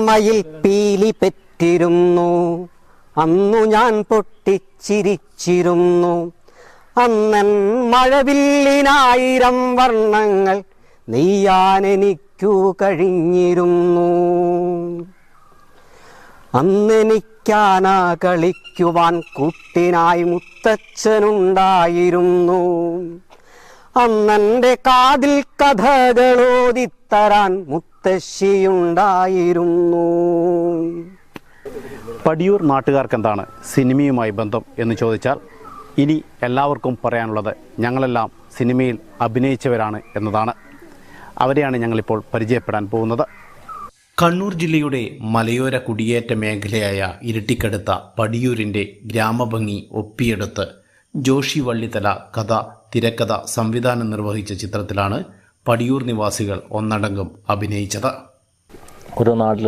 ഓർമ്മയിൽ പീലി പെറ്റിരുന്നു, അന്നു ഞാൻ പൊട്ടിച്ചിരിച്ചിരുന്നു. അന്നൻ മഴവില്ലിനായിരം വർണ്ണങ്ങൾ നെയ്യാനെനിക്കു കഴിഞ്ഞിരുന്നു. അന്നെനിക്കാന കളിക്കുവാൻ കൂട്ടിനായി മുത്തച്ഛനുണ്ടായിരുന്നു. അന്നെൻ്റെ കാതിൽ കഥകളോതിത്തരാൻ മുത്തശ്ശിയുണ്ടായിരുന്നു. പടിയൂർ നാട്ടുകാർക്കെന്താണ് സിനിമയുമായി ബന്ധം എന്ന് ചോദിച്ചാൽ ഇനി എല്ലാവർക്കും പറയാനുള്ളത് ഞങ്ങളെല്ലാം സിനിമയിൽ അഭിനയിച്ചവരാണ് എന്നതാണ്. അവരെയാണ് ഞങ്ങളിപ്പോൾ പരിചയപ്പെടാൻ പോകുന്നത്. കണ്ണൂർ ജില്ലയുടെ മലയോര കുടിയേറ്റ മേഖലയായ ഇരിട്ടിക്കടുത്ത പടിയൂരിൻ്റെ ഗ്രാമഭംഗി ഒപ്പിയെടുത്ത് ജോഷി വള്ളിത്തല കഥ, തിരക്കഥ, സംവിധാനം നിർവഹിച്ച ചിത്രത്തിലാണ് പടിയൂർ നിവാസികൾ ഒന്നടങ്കം അഭിനയിച്ചത്. ഒരു നാട്ടിൽ